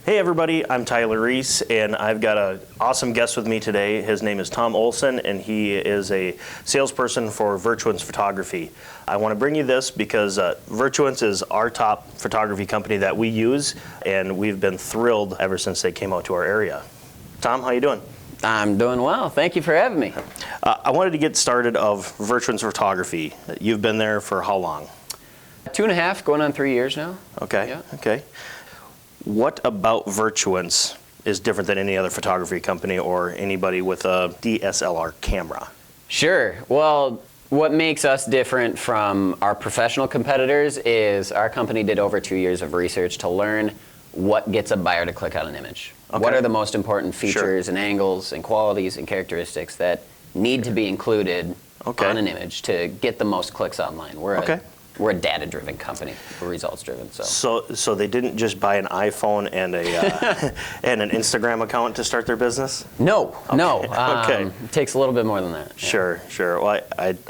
Hey everybody, I'm Tyler Reiss, and I've got an awesome guest with me today. His name is Tom Olson, and he is a salesperson for Virtuance Photography. I want to bring you this because Virtuance is our top photography company that we use, and we've been thrilled ever since they came out to our area. Tom, how you doing? I'm doing well. Thank you for having me. I wanted to get started of Virtuance Photography. You've been there for how long? 2.5, going on 3 years now. Okay, Yeah. okay. What about Virtuance is different than any other photography company or anybody with a DSLR camera? Sure. Well, what makes us different from our professional competitors is our company did over 2 years of research to learn what gets a buyer to click on an image. Okay. What are the most important features Sure. and angles and qualities and characteristics that need to be included on an image to get the most clicks online? We're a data-driven company. We're results-driven. So they didn't just buy an iPhone and and an Instagram account to start their business? No. Okay. It takes a little bit more than that. Sure. Well,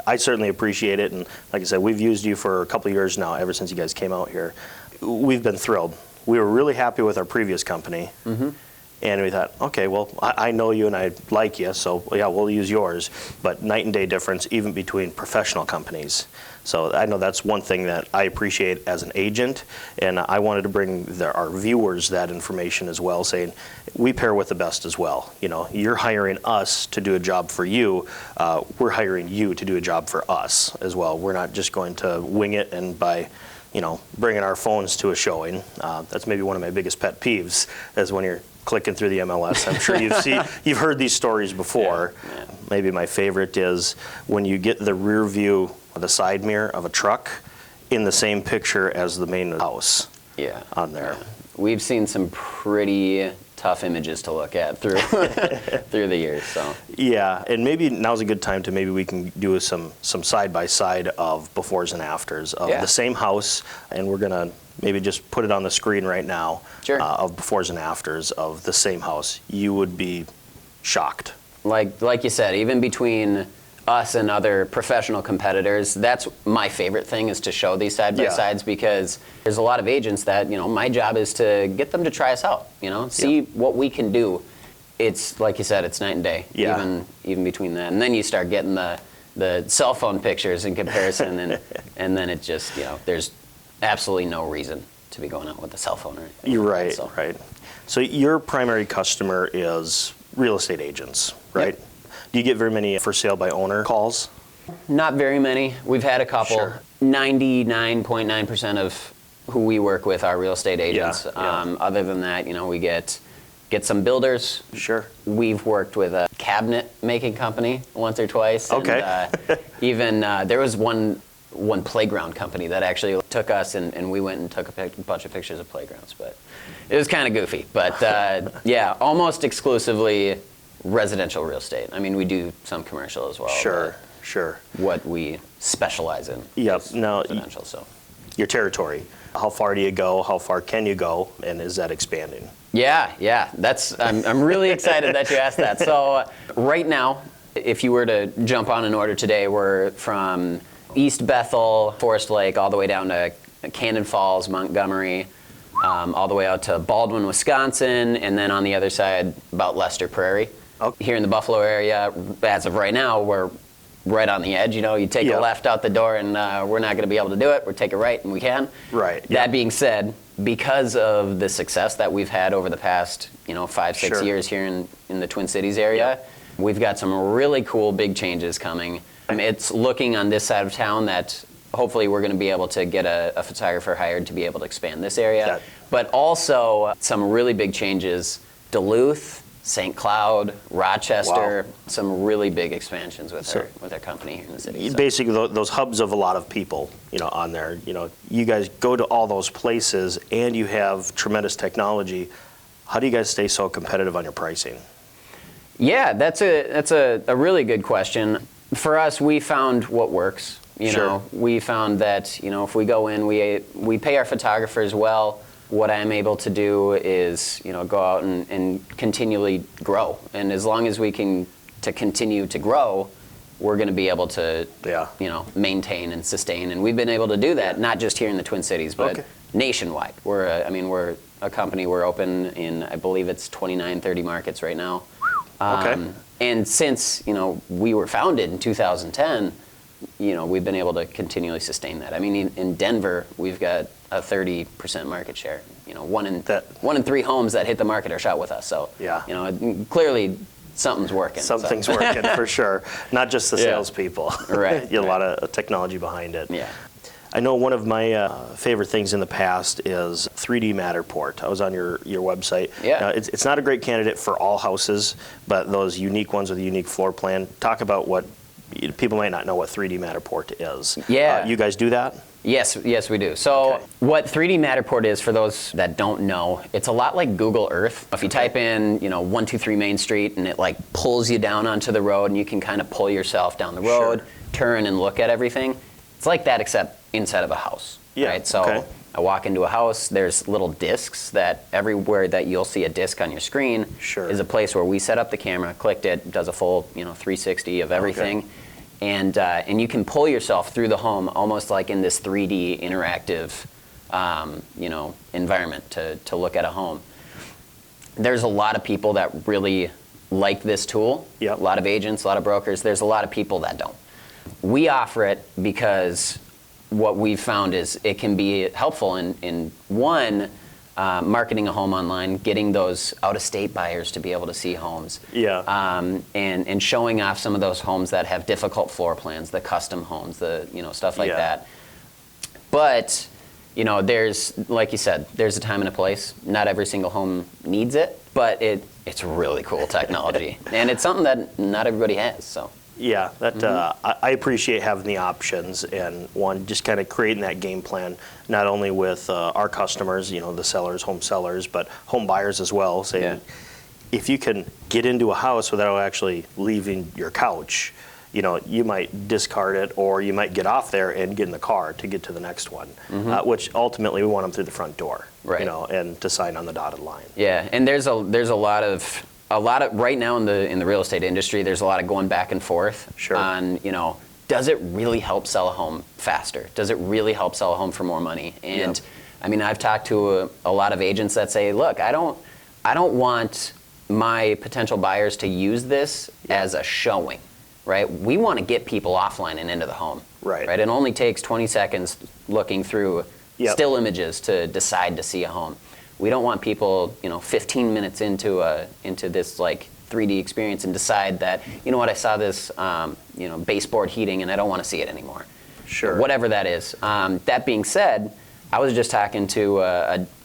I certainly appreciate it, and like I said, we've used you for a couple of years now, ever since you guys came out here. We've been thrilled. We were really happy with our previous company, and we thought, okay, well, I know you and I like you, so yeah, we'll use yours. But night and day difference, even between professional companies. So I know that's one thing that I appreciate as an agent, and I wanted to bring our viewers that information as well, saying we pair with the best as well. You know, you're hiring us to do a job for you. We're hiring you to do a job for us as well. We're not just going to wing it and by bringing our phones to a showing. That's maybe one of my biggest pet peeves, is when you're clicking through the MLS. I'm sure you've heard these stories before. Yeah. Maybe my favorite is when you get the rear view of the side mirror of a truck in the same picture as the main house. Yeah. On there. Yeah. We've seen some pretty tough images to look at through through the years. So. Yeah, and maybe now's a good time to maybe we can do some side by side of befores and afters of the same house, and we're gonna maybe just put it on the screen right now. Sure. Of befores and afters of the same house. You would be shocked. Like you said, even between us and other professional competitors, that's my favorite thing, is to show these side by sides, because there's a lot of agents that, my job is to get them to try us out, see what we can do. It's like you said, it's night and day, even between that. And then you start getting the cell phone pictures in comparison, and then it just, there's absolutely no reason to be going out with a cell phone or anything. You're right, right. So your primary customer is real estate agents, right? Yep. Do you get very many for sale by owner calls? Not very many. We've had a couple. Sure. 99.9% of who we work with are real estate agents. Other than that, we get some builders. Sure. We've worked with a cabinet making company once or twice. Okay. And, even there was one playground company that actually took us, and we went and took a bunch of pictures of playgrounds. But it was kind of goofy. But almost exclusively residential real estate. I mean, we do some commercial as well. Sure. What we specialize in. Yep. Now, residential. So your territory. How far do you go? How far can you go? And is that expanding? Yeah. I'm really excited that you asked that. So right now, if you were to jump on an order today, we're from East Bethel, Forest Lake, all the way down to Cannon Falls, Montgomery, all the way out to Baldwin, Wisconsin, and then on the other side, about Lester Prairie. Okay. Here in the Buffalo area, as of right now, we're right on the edge. You take a left out the door, and we're not going to be able to do it. We'll take a right, and we can. Right. That being said, because of the success that we've had over the past 5-6 years here in the Twin Cities area, we've got some really cool big changes coming. It's looking on this side of town that hopefully we're going to be able to get a photographer hired to be able to expand this area. But also some really big changes, Duluth, St. Cloud, Rochester, some really big expansions with our company here in the city. Basically, those hubs of a lot of people, on there. You guys go to all those places, and you have tremendous technology. How do you guys stay so competitive on your pricing? Yeah, that's a really good question. For us, we found what works. We found that if we go in, we pay our photographers well. What I'm able to do is go out and continually grow, and as long as we can continue to grow, we're going to be able to maintain and sustain. And we've been able to do that, not just here in the Twin Cities, but nationwide. We're a company. We're open in, I believe it's 29, 30 markets right now. Okay. And since, we were founded in 2010, we've been able to continually sustain that. I mean, in Denver, we've got a 30% market share. One in 3 homes that hit the market are shot with us. So, yeah. Clearly something's working. Something's working for sure. Not just the salespeople. Right. A lot of technology behind it. Yeah. I know one of my favorite things in the past is 3D Matterport. I was on your website. Yeah. It's not a great candidate for all houses, but those unique ones with a unique floor plan. Talk about what people might not know what 3D Matterport is. Yeah. You guys do that? Yes, we do. So Okay. what 3D Matterport is, for those that don't know, it's a lot like Google Earth. If you type in, 123 Main Street, and it like pulls you down onto the road, and you can kind of pull yourself down the road, Sure. turn and look at everything. It's like that, except inside of a house. Yeah, Right? So okay. I walk into a house, there's little discs that everywhere that you'll see a disc on your screen Sure. is a place where we set up the camera, clicked it, does a full 360 of everything. Okay. And you can pull yourself through the home almost like in this 3D interactive environment to look at a home. There's a lot of people that really like this tool. Yep. A lot of agents, a lot of brokers. There's a lot of people that don't. We offer it because what we've found is it can be helpful in one, marketing a home online, getting those out-of-state buyers to be able to see homes. Yeah. And showing off some of those homes that have difficult floor plans, the custom homes, the stuff like Yeah. that. But there's, like you said, there's a time and a place. Not every single home needs it, but it's really cool technology, and it's something that not everybody has. So. Yeah, that I appreciate having the options, and one, just kind of creating that game plan, not only with our customers, the sellers, home sellers, but home buyers as well, saying if you can get into a house without actually leaving your couch, you might discard it, or you might get off there and get in the car to get to the next one, which ultimately we want them through the front door, Right. And to sign on the dotted line. Yeah, and there's a lot of right now in the real estate industry, there's a lot of going back and forth Sure. on, does it really help sell a home faster? Does it really help sell a home for more money? And Yep. I mean, I've talked to a lot of agents that say, look, I don't want my potential buyers to use this as a showing, right? We want to get people offline and into the home. Right. It only takes 20 seconds looking through Yep. still images to decide to see a home. We don't want people, 15 minutes into this like 3D experience and decide that, I saw this, baseboard heating and I don't want to see it anymore. Sure. Whatever that is. That being said, I was just talking to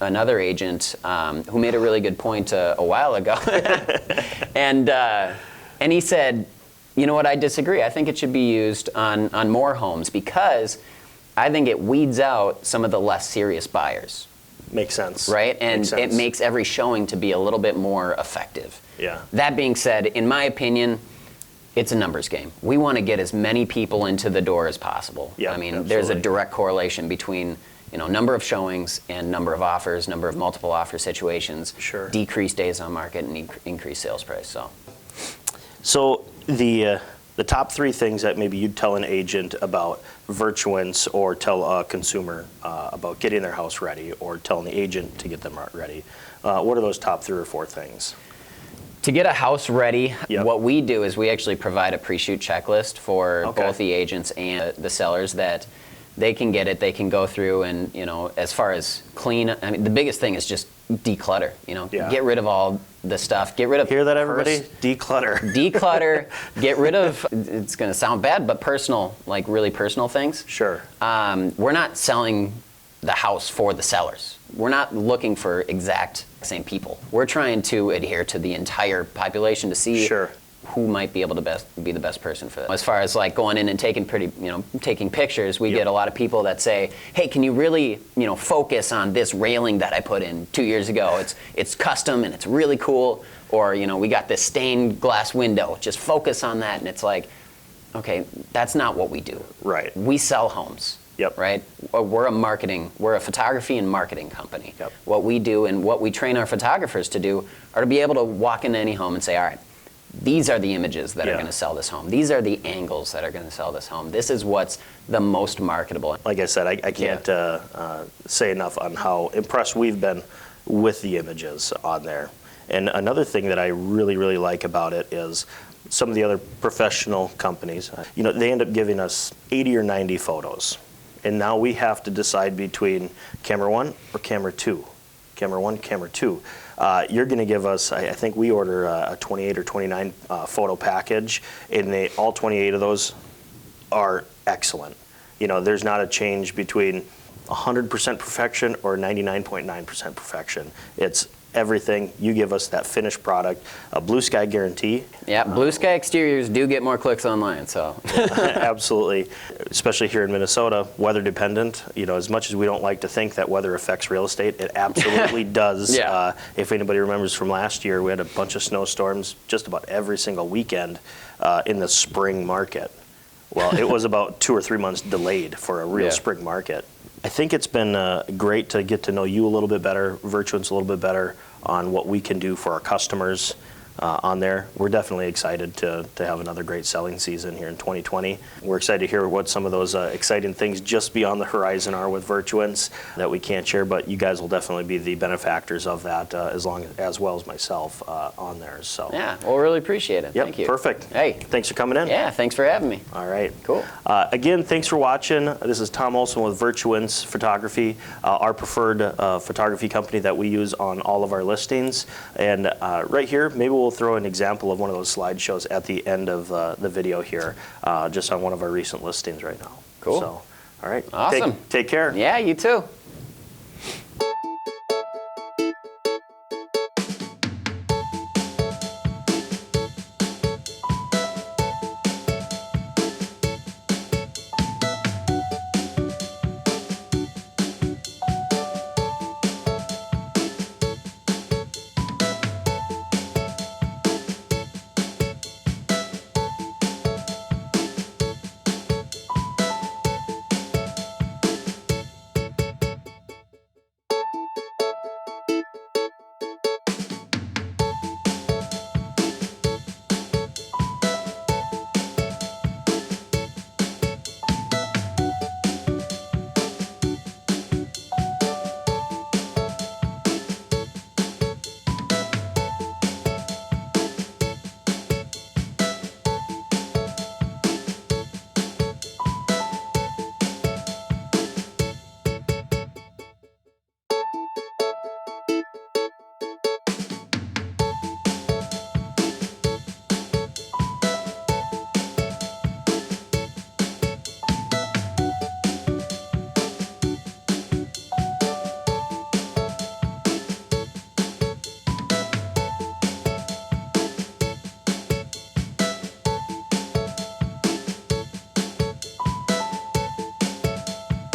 another agent who made a really good point a while ago, and he said, you know what, I disagree. I think it should be used on more homes because I think it weeds out some of the less serious buyers. Makes sense. Right? And Makes sense. it makes every showing to be a little bit more effective. Yeah. That being said, in my opinion, it's a numbers game. We want to get as many people into the door as possible. Yeah, I mean, absolutely. there's a direct correlation between, number of showings and number of offers, number of multiple offer situations, Sure. decreased days on market, and increased sales price. So the top 3 things that maybe you'd tell an agent about Virtuance, or tell a consumer about getting their house ready, or telling the agent to get them ready. What are those top 3 or 4 things? To get a house ready, Yep. what we do is we actually provide a pre-shoot checklist for Okay. both the agents and the sellers that they can get it, they can go through and, as far as clean, I mean, the biggest thing is just declutter, Yeah. Get rid of all the stuff, get rid of... Hear that, everybody? Declutter. Declutter, get rid of, it's going to sound bad, but personal, like really personal things. Sure. We're not selling the house for the sellers. We're not looking for exact same people. We're trying to adhere to the entire population to see Sure. who might be able to be the best person for that. As far as like going in and taking taking pictures, we Yep. get a lot of people that say, hey, can you really, focus on this railing that I put in 2 years ago? It's custom and it's really cool. Or, we got this stained glass window. Just focus on that. And it's like, okay, that's not what we do. Right. We sell homes. Yep. Right? We're a photography and marketing company. Yep. What we do and what we train our photographers to do are to be able to walk into any home and say, all right, these are the images that are Yeah. going to sell this home. These are the angles that are going to sell this home. This is what's the most marketable. Like I said, I can't say enough on how impressed we've been with the images on there. And another thing that I really, really like about it is some of the other professional companies, they end up giving us 80 or 90 photos. And now we have to decide between camera 1 or camera 2. Camera 1, camera 2. You're going to give us, I think we order a 28 or 29 photo package, and all 28 of those are excellent. There's not a change between 100% perfection or 99.9% perfection. It's everything. You give us that finished product, a blue sky guarantee. Yeah, blue sky exteriors do get more clicks online, so. Absolutely, especially here in Minnesota, weather dependent. As much as we don't like to think that weather affects real estate, it absolutely does. Yeah. If anybody remembers from last year, we had a bunch of snowstorms just about every single weekend in the spring market. Well, it was about 2 or 3 months delayed for a real spring market. I think it's been great to get to know you a little bit better, Virtuance a little bit better on what we can do for our customers on there. We're definitely excited to have another great selling season here in 2020. We're excited to hear what some of those exciting things just beyond the horizon are with Virtuance that we can't share, but you guys will definitely be the benefactors of that as well as myself on there. So yeah, we'll really appreciate it. Yep, Thank you. Perfect. Hey. Thanks for coming in. Yeah, thanks for having me. All right. Cool. Again, thanks for watching. This is Tom Olson with Virtuance Photography, our preferred photography company that we use on all of our listings. And right here, maybe we'll throw an example of one of those slideshows at the end of the video here, just on one of our recent listings right now. Cool. So, all right. Awesome. Take care. Yeah, you too.